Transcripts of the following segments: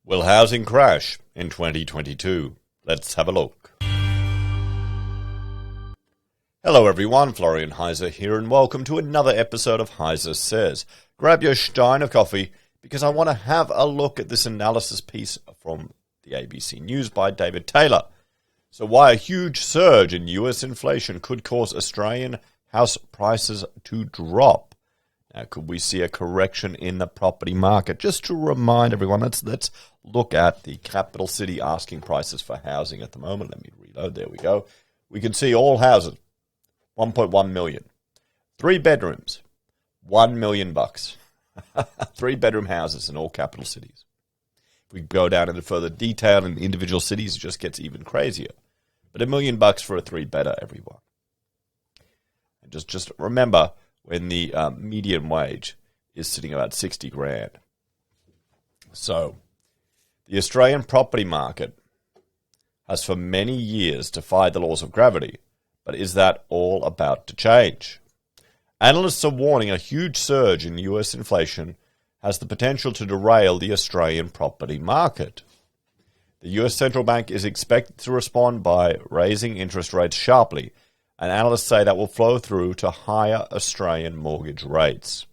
Will housing crash in 2022? Let's have a look. Hello everyone, Florian.heise here, and welcome to another episode of HeiseSays. Grab your stein of coffee, because I want to have a look at this analysis piece from the ABC News by David Taylor. So why a huge surge in US inflation could cause Australian house prices to drop. Now, could we see a correction in the property market? Just to remind everyone, let's look at the capital city asking prices for housing at the moment. Let me reload. There we go. We can see all houses, 1.1 million. 3 bedrooms, $1 million. 3-bedroom houses in all capital cities. If we go down into further detail in the individual cities, it just gets even crazier. But $1 million for a 3-bedder, everyone. And just remember, when the median wage is sitting about 60 grand. So, the Australian property market has for many years defied the laws of gravity, but is that all about to change? Analysts are warning a huge surge in US inflation has the potential to derail the Australian property market. The US Central Bank is expected to respond by raising interest rates sharply, and analysts say that will flow through to higher Australian mortgage rates.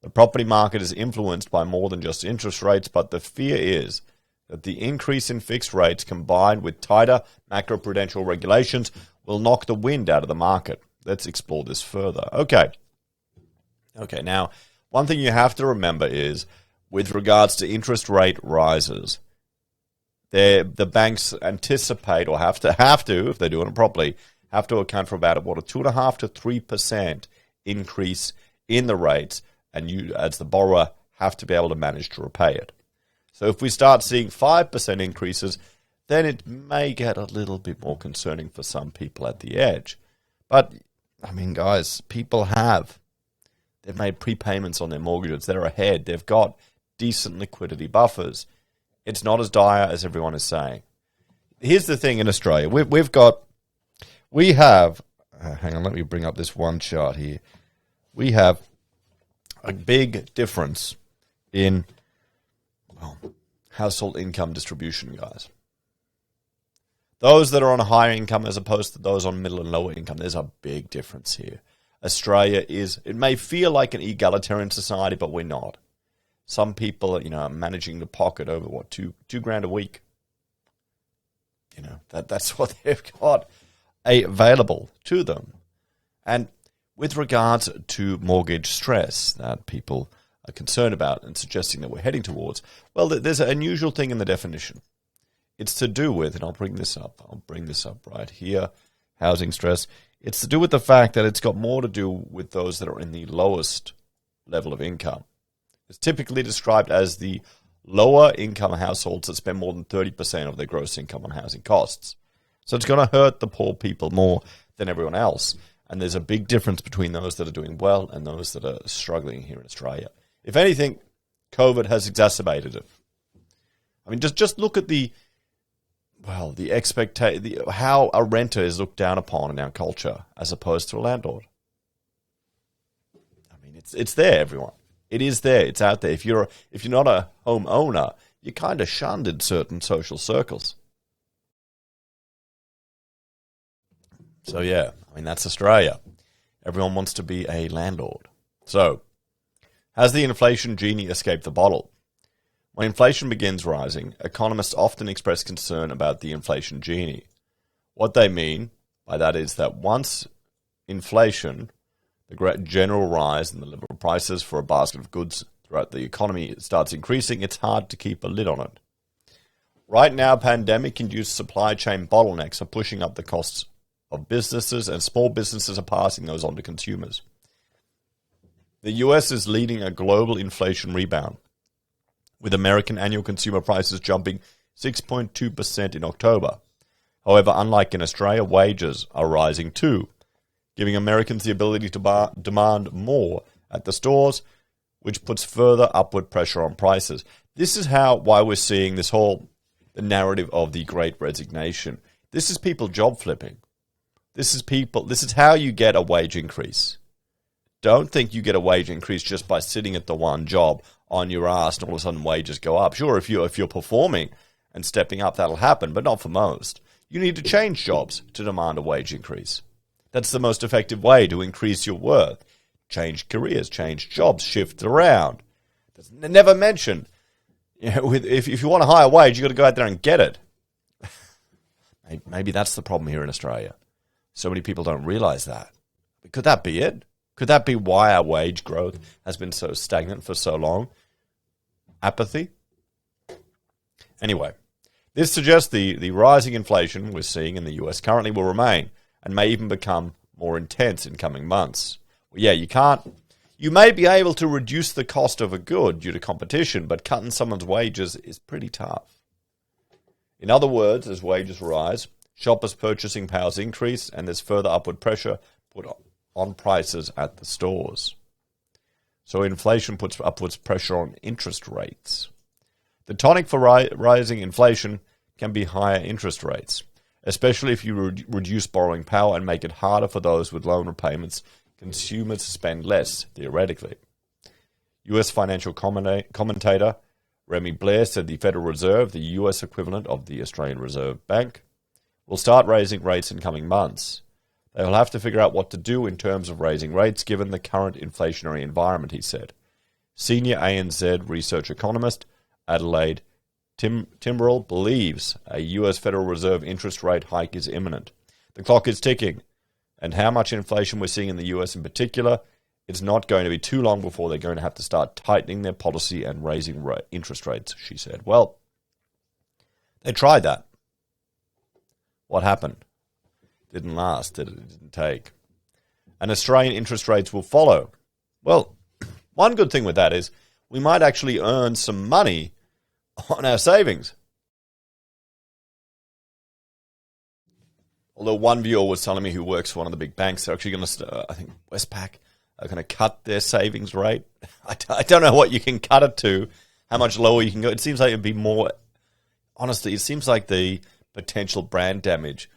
The property market is influenced by more than just interest rates, but the fear is that the increase in fixed rates combined with tighter macroprudential regulations will knock the wind out of the market. Let's explore this further. Okay, now, one thing you have to remember is, with regards to interest rate rises, the banks anticipate, or have to, if they're doing it properly, have to account for about a 2.5% to 3% increase in the rates, and you, as the borrower, have to be able to manage to repay it. So if we start seeing 5% increases, then it may get a little bit more concerning for some people at the edge. But, I mean, guys, they've made prepayments on their mortgages, they're ahead, they've got decent liquidity buffers. It's not as dire as everyone is saying. Here's the thing in Australia, we have, hang on, let me bring up this one chart here. We have a big difference in, household income distribution, guys. Those that are on a higher income as opposed to those on middle and lower income, there's a big difference here. Australia it may feel like an egalitarian society, but we're not. Some people, are managing to pocket over, $2 grand a week. That's what they've got available to them. And with regards to mortgage stress that people are concerned about and suggesting that we're heading towards, well, there's an unusual thing in the definition. It's to do with, and I'll bring this up right here, housing stress. It's to do with the fact that it's got more to do with those that are in the lowest level of income. It's typically described as the lower income households that spend more than 30% of their gross income on housing costs. So it's going to hurt the poor people more than everyone else. And there's a big difference between those that are doing well and those that are struggling here in Australia. If anything, COVID has exacerbated it. I mean, just look at how a renter is looked down upon in our culture as opposed to a landlord. I mean, it's there, everyone. It is there. It's out there. If you're not a homeowner, you're kind of shunned in certain social circles. So yeah, I mean, that's Australia. Everyone wants to be a landlord. So, has the inflation genie escaped the bottle? When inflation begins rising, economists often express concern about the inflation genie. What they mean by that is that once inflation, the general rise in the level of prices for a basket of goods throughout the economy starts increasing, it's hard to keep a lid on it. Right now, pandemic-induced supply chain bottlenecks are pushing up the costs of businesses, and small businesses are passing those on to consumers. The US is leading a global inflation rebound, with American annual consumer prices jumping 6.2% in October. However, unlike in Australia, wages are rising too, giving Americans the ability to demand more at the stores, which puts further upward pressure on prices. This is why we're seeing the narrative of the Great Resignation. This is people job flipping. This is how you get a wage increase. don't think you get a wage increase just by sitting at the one job on your ass and all of a sudden wages go up. Sure, if you're performing and stepping up, that'll happen, but not for most. You need to change jobs to demand a wage increase. That's the most effective way to increase your worth. Change careers, change jobs, shift around. That's never mentioned. If you want a higher wage, you've got to go out there and get it. Maybe that's the problem here in Australia. So many people don't realize that. Could that be it? Could that be why our wage growth has been so stagnant for so long? Apathy? Anyway, this suggests the rising inflation we're seeing in the US currently will remain and may even become more intense in coming months. Well, yeah, you may be able to reduce the cost of a good due to competition, but cutting someone's wages is pretty tough. In other words, as wages rise, shoppers' purchasing powers increase, and there's further upward pressure put on prices at the stores. So inflation puts upwards pressure on interest rates. The tonic for rising inflation can be higher interest rates, especially if you reduce borrowing power and make it harder for those with loan repayments, consumers to spend less, theoretically. US financial commentator Remy Blair said the Federal Reserve, the US equivalent of the Australian Reserve Bank, will start raising rates in coming months. They will have to figure out what to do in terms of raising rates given the current inflationary environment, he said. Senior ANZ research economist Adelaide Timbrell believes a US Federal Reserve interest rate hike is imminent. The clock is ticking, and how much inflation we're seeing in the US in particular, it's not going to be too long before they're going to have to start tightening their policy and raising interest rates, she said. Well, they tried that. What happened? Didn't last, it didn't take. And Australian interest rates will follow. Well, one good thing with that is we might actually earn some money on our savings. Although one viewer was telling me who works for one of the big banks, they're actually going to, I think Westpac, are going to cut their savings rate. I don't know what you can cut it to, how much lower you can go. It seems like it would be more, honestly, it seems like the potential brand damage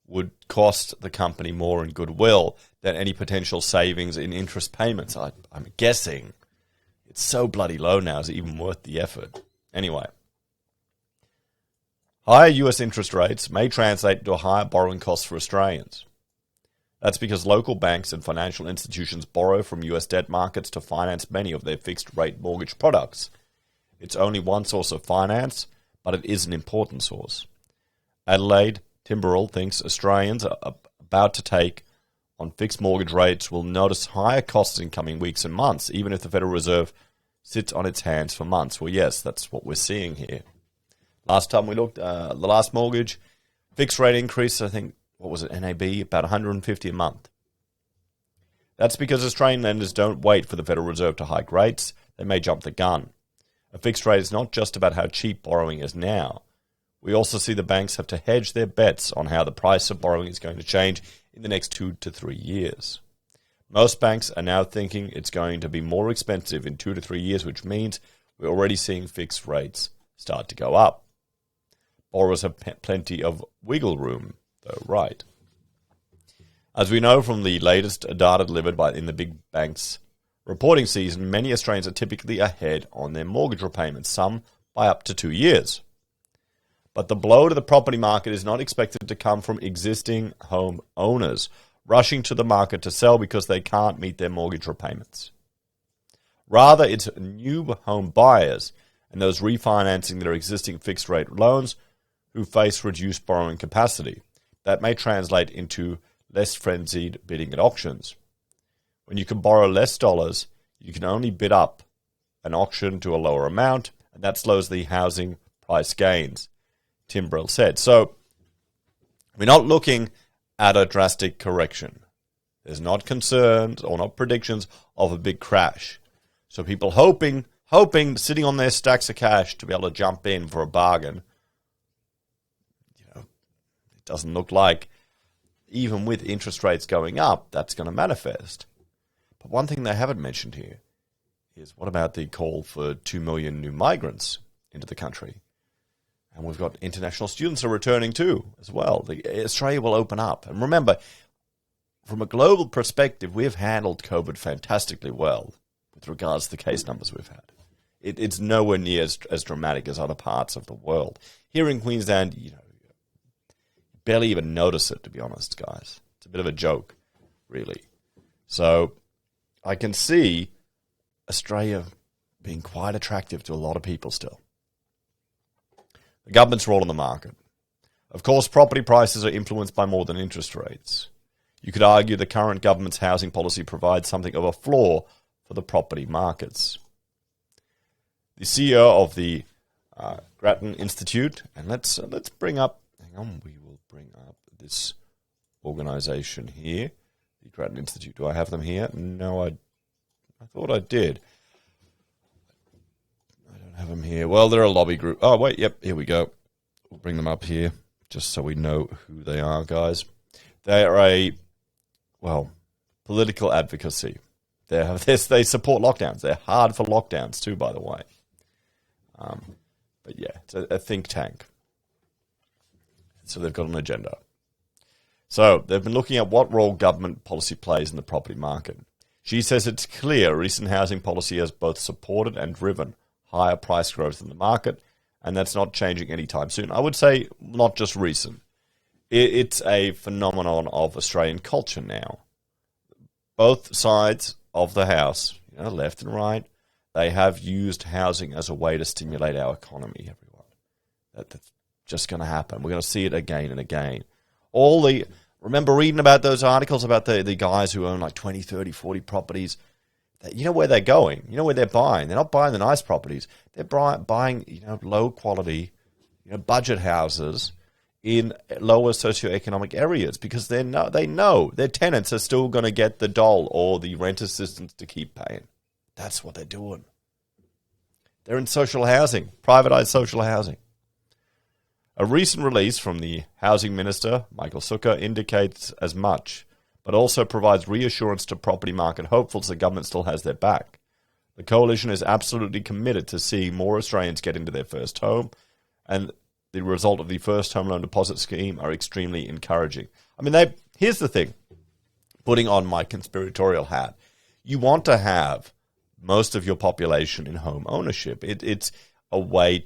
would cost the company more in goodwill than any potential savings in interest payments. I'm guessing it's so bloody low now, is it even worth the effort? Anyway, higher US interest rates may translate into a higher borrowing cost for Australians. That's because local banks and financial institutions borrow from US debt markets to finance many of their fixed-rate mortgage products. It's only one source of finance, but it is an important source. Adelaide Timbrell thinks Australians are about to take on fixed mortgage rates will notice higher costs in coming weeks and months, even if the Federal Reserve sits on its hands for months. Well, yes, that's what we're seeing here. Last time we looked, the last mortgage, fixed rate increase, I think, what was it, NAB, about $150 a month. That's because Australian lenders don't wait for the Federal Reserve to hike rates. They may jump the gun. A fixed rate is not just about how cheap borrowing is now. We also see the banks have to hedge their bets on how the price of borrowing is going to change in the next 2 to 3 years. Most banks are now thinking it's going to be more expensive in 2 to 3 years, which means we're already seeing fixed rates start to go up. Borrowers have plenty of wiggle room, though, right? As we know from the latest data delivered in the big banks reporting season, many Australians are typically ahead on their mortgage repayments, some by up to 2 years. But the blow to the property market is not expected to come from existing home owners rushing to the market to sell because they can't meet their mortgage repayments. Rather, it's new home buyers and those refinancing their existing fixed-rate loans who face reduced borrowing capacity. That may translate into less frenzied bidding at auctions. When you can borrow less dollars, you can only bid up an auction to a lower amount, and that slows the housing price gains, Timbrell said. So we're not looking at a drastic correction. There's not concerns or not predictions of a big crash. So people hoping, sitting on their stacks of cash to be able to jump in for a bargain. It doesn't look like, even with interest rates going up, that's going to manifest. But one thing they haven't mentioned here is what about the call for 2 million new migrants into the country? And we've got international students are returning too, as well. Australia will open up. And remember, from a global perspective, we've handled COVID fantastically well with regards to the case numbers we've had. It's nowhere near as dramatic as other parts of the world. Here in Queensland, you barely even notice it, to be honest, guys. It's a bit of a joke, really. So I can see Australia being quite attractive to a lot of people still. The government's role in the market. Of course, property prices are influenced by more than interest rates. You could argue the current government's housing policy provides something of a floor for the property markets. The CEO of the Grattan Institute, and let's bring up, hang on, we will bring up this organization here, the Grattan Institute. Do I have them here? No, I thought I did. I don't have them here. Well, they're a lobby group. Oh, wait, yep, here we go. We'll bring them up here just so we know who they are, guys. They are political advocacy. They support lockdowns. They're hard for lockdowns too, by the way. But yeah, it's a think tank. So they've got an agenda. So they've been looking at what role government policy plays in the property market. She says it's clear recent housing policy has both supported and driven higher price growth in the market, and that's not changing anytime soon. I would say not just recent. It's a phenomenon of Australian culture now. Both sides of the house, left and right, they have used housing as a way to stimulate our economy, everyone. That's just going to happen. We're going to see it again and again. Remember reading about those articles about the guys who own like 20, 30, 40 properties? You know where they're going. You know where they're buying. They're not buying the nice properties. They're buying low quality, budget houses in lower socioeconomic areas because they know their tenants are still going to get the dole or the rent assistance to keep paying. That's what they're doing. They're in social housing, privatised social housing. A recent release from the Housing Minister, Michael Sukkar, indicates as much, but also provides reassurance to property market hopefuls the government still has their back. The coalition is absolutely committed to seeing more Australians get into their first home, and the result of the first home loan deposit scheme are extremely encouraging. I mean, here's the thing, putting on my conspiratorial hat. You want to have most of your population in home ownership. It's a way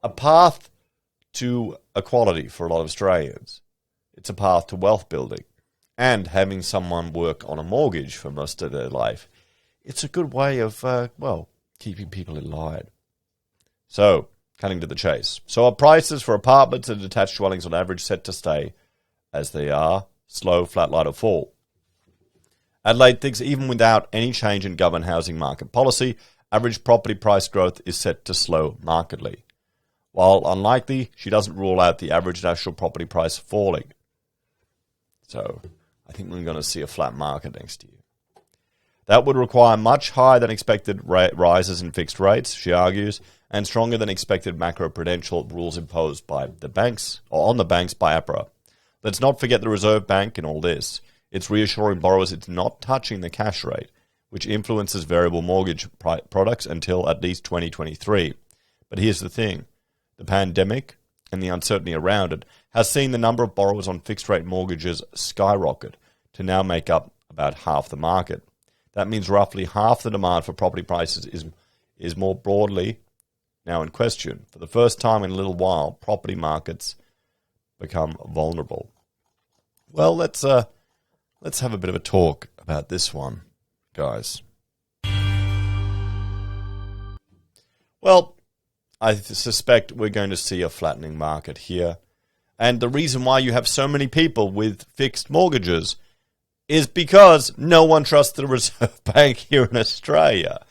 a path to equality for a lot of Australians. It's a path to wealth building. And having someone work on a mortgage for most of their life, it's a good way of, keeping people in line. So, cutting to the chase. So are prices for apartments and detached dwellings on average set to stay as they are, slow, flatline or fall? Adelaide thinks even without any change in government housing market policy, average property price growth is set to slow markedly. While unlikely, she doesn't rule out the average national property price falling. So, I think we're going to see a flat market next year. That would require much higher than expected rises in fixed rates, she argues, and stronger than expected macro-prudential rules imposed by the banks, or on the banks by APRA. Let's not forget the Reserve Bank in all this. It's reassuring borrowers it's not touching the cash rate, which influences variable mortgage products until at least 2023. But here's the thing. The pandemic and the uncertainty around it has seen the number of borrowers on fixed-rate mortgages skyrocket to now make up about half the market. That means roughly half the demand for property prices is more broadly now in question. For the first time in a little while, property markets become vulnerable. Well, let's have a bit of a talk about this one, guys. Well, I suspect we're going to see a flattening market here. And the reason why you have so many people with fixed mortgages is because no one trusts the Reserve Bank here in Australia.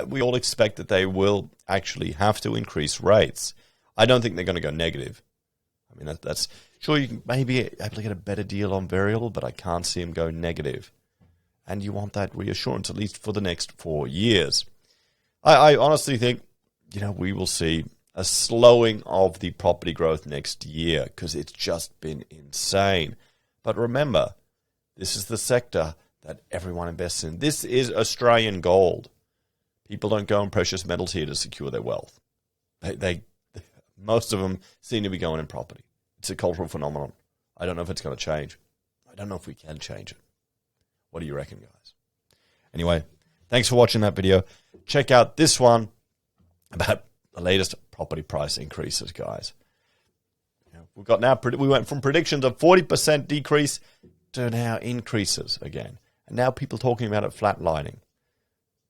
We all expect that they will actually have to increase rates. I don't think they're going to go negative. I mean, that's sure you can maybe able to get a better deal on variable, but I can't see them go negative. And you want that reassurance, at least for the next 4 years. I honestly think, we will see a slowing of the property growth next year because it's just been insane. But remember, this is the sector that everyone invests in. This is Australian gold. People don't go in precious metals here to secure their wealth. Most of them seem to be going in property. It's a cultural phenomenon. I don't know if it's going to change. I don't know if we can change it. What do you reckon, guys? Anyway, thanks for watching that video. Check out this one about the latest property price increases, guys. We went from predictions of 40% decrease to now increases again. And now people talking about it flatlining.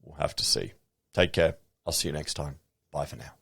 We'll have to see. Take care. I'll see you next time. Bye for now.